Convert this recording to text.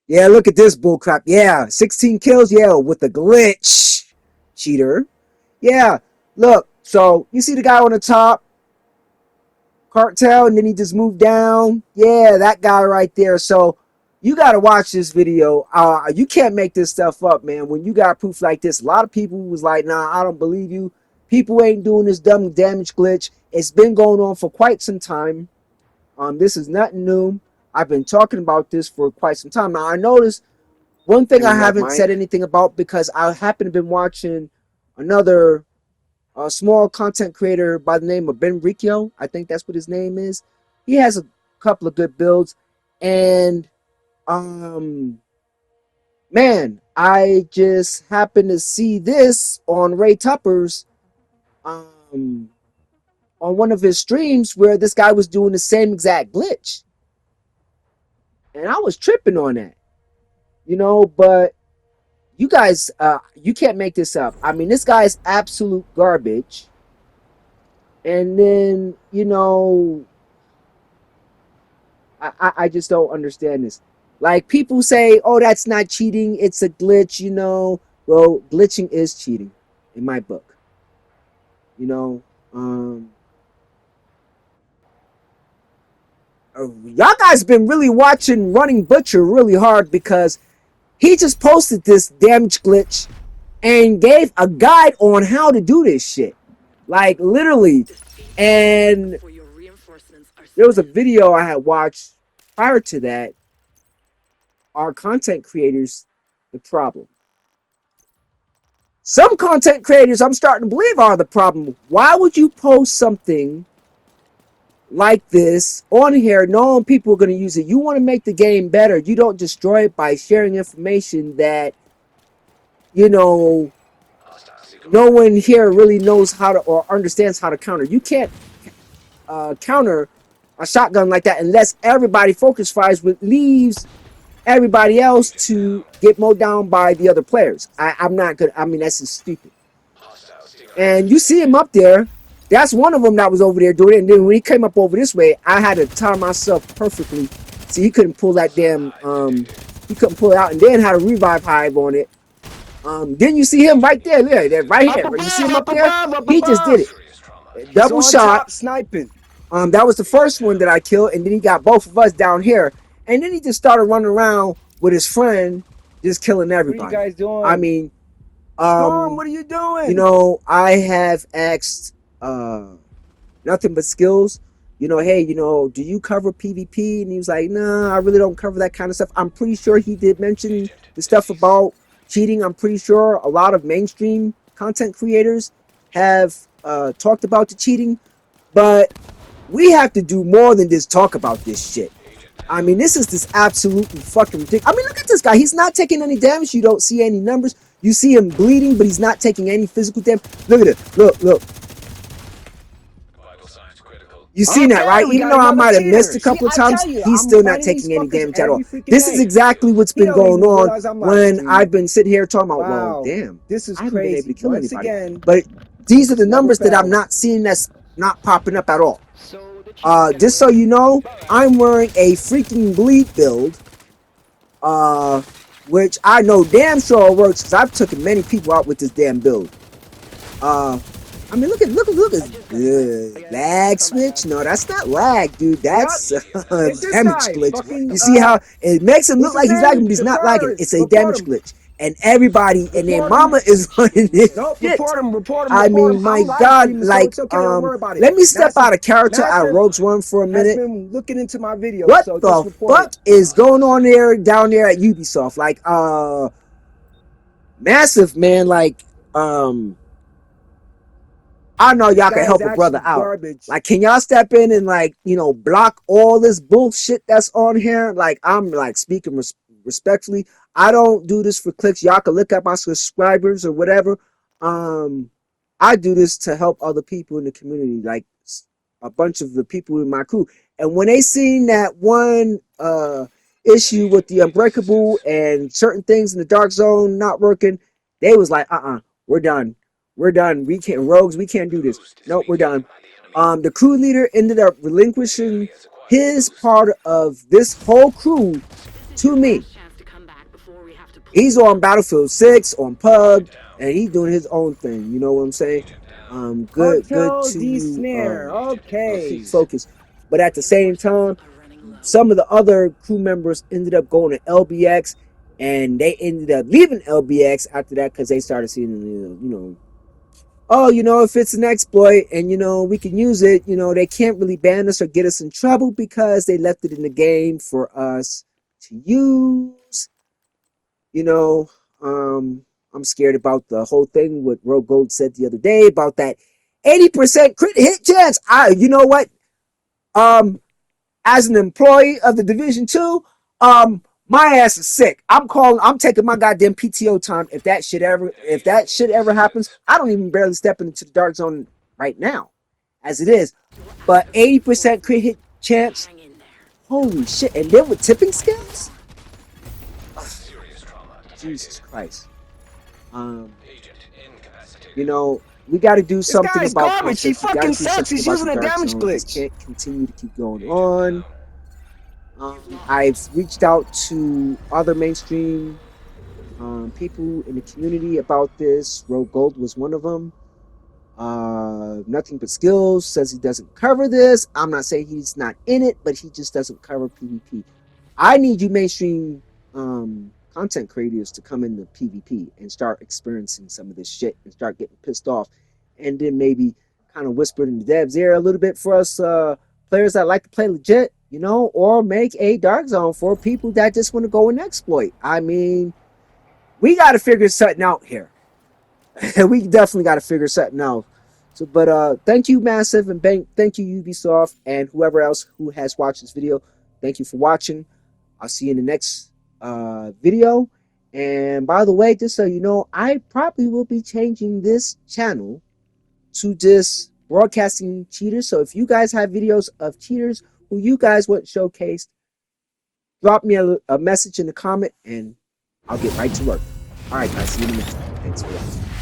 Yeah, look at this bullcrap. Yeah, 16 kills. Yeah, with the glitch, cheater. Yeah, look. So you see the guy on the top, Cartel, and then he just moved down. Yeah, that guy right there. So you got to watch this video. You can't make this stuff up, man. When you got proof like this, a lot of people was like, "Nah, I don't believe you. People ain't doing this dumb damage glitch. It's been going on for quite some time. This is nothing new. I've been talking about this for quite some time. Now I noticed one thing I Doing that, haven't said Mike. anything about because I happen to been watching another small content creator by the name of Ben Riccio. I think that's what his name is. He has a couple of good builds, and um, man, I just happened to see this on Ray Tupper's um on one of his streams where this guy was doing the same exact glitch, and I was tripping on that, but you guys, you can't make this up. I mean, this guy is absolute garbage. And then, I just don't understand this. Like people say, oh, that's not cheating, it's a glitch. Well, glitching is cheating in my book. You know, um, y'all guys been really watching Running Butcher really hard because he just posted this damage glitch and gave a guide on how to do this shit. Like literally. And there was a video I had watched prior to that. Are content creators the problem? Some content creators I'm starting to believe are the problem. Why would you post something like this on here knowing people are going to use it? You want to make the game better. You don't destroy it by sharing information that, you know, no one here really knows how to or understands how to counter. You can't counter a shotgun like that unless everybody focus fires, which leaves everybody else to get mowed down by the other players. I'm not good. I mean, that's just stupid. And you see him up there. That's one of them that was over there doing it. And then when he came up over this way, I had to time myself perfectly. See, he couldn't pull that damn. He couldn't pull it out, and then had a revive hive on it. Then you see him right there, right here. You see him up there? He just did it. He's Double on shot. top sniping. That was the first one that I killed, and then he got both of us down here, and then he just started running around with his friend, just killing everybody. What are you guys doing? I mean, Storm, what are you doing? I have asked nothing but skills. Hey, do you cover PvP? And he was like, nah, I really don't cover that kind of stuff. I'm pretty sure he did mention the stuff about cheating. I'm pretty sure a lot of mainstream content creators have talked about the cheating, but we have to do more than just talk about this shit. I mean, this is just absolutely fucking ridiculous. I mean, look at this guy. He's not taking any damage. You don't see any numbers. You see him bleeding, but he's not taking any physical damage. Look at it. Look. You seen that, right? Even though I might have missed a couple of times, he's still not taking any damage at all. This is exactly what's been going on when I've been sitting here talking about, well, damn, this is I haven't been able crazy. to kill Once anybody. again, But these are the numbers that I'm not seeing that's not popping up at all. Just so you know, I'm wearing a freaking bleed build, which I know damn sure works because I've taken many people out with this damn build. I mean, look at lag switch. No, that's not lag, dude. That's damage glitch. You see how it makes him look like he's lagging, but he's not lagging. It's a damage glitch, and everybody and their mama is running this shit. I mean, my God, like, let me step out of character out of Rogue's One for a minute. Looking into my video. What the fuck is going on down there at Ubisoft? Like, massive, man. Like, I know y'all can help a brother out. Garbage. Like, can y'all step in and block all this bullshit that's on here? Like, I'm like speaking respectfully. I don't do this for clicks. Y'all can look at my subscribers or whatever. I do this to help other people in the community, like a bunch of the people in my crew. And when they seen that one issue with the Unbreakable and certain things in the Dark Zone not working, they was like, we're done. We're done. We can't do this. Nope, we're done. The crew leader ended up relinquishing his part of this whole crew to me. He's on Battlefield 6 on Pug, and he's doing his own thing. You know what I'm saying? Good Cartel to D you. snare. Okay. Keep focused. But at the same time, some of the other crew members ended up going to LBX, and they ended up leaving LBX after that because they started seeing, oh, if it's an exploit and we can use it, they can't really ban us or get us in trouble because they left it in the game for us to use. You know, I'm scared about the whole thing what Rogue Gold said the other day about that 80% crit hit chance. You know what? As an employee of the Division 2, my ass is sick. I'm taking my goddamn PTO time if that shit ever happens. I don't even barely step into the dark zone right now, as it is. But 80% crit hit chance, holy shit! And then with tipping skills, Jesus Christ. We got to do This guy something is about garbage. He this. We got to fucking do sucks. something He's about the using a dark damage zone. This glitch. can't continue to keep going on. I've reached out to other mainstream people in the community about this. Rogue Gold was one of them. Nothing but skills says he doesn't cover this. I'm not saying he's not in it, but he just doesn't cover PvP. I need you mainstream content creators to come into PvP and start experiencing some of this shit and start getting pissed off, and then maybe kind of whisper in the devs' ear a little bit for us players that like to play legit, or make a dark zone for people that just want to go and exploit. I mean, we got to figure something out here. We definitely got to figure something out. So, but thank you, Massive, and thank you, Ubisoft, and whoever else who has watched this video. Thank you for watching. I'll see you in the next video. And by the way, just so you know, I probably will be changing this channel to just broadcasting cheaters. So if you guys have videos of cheaters who you guys want showcased, drop me a message in the comment and I'll get right to work. All right, guys, see you in the next one. Thanks for watching.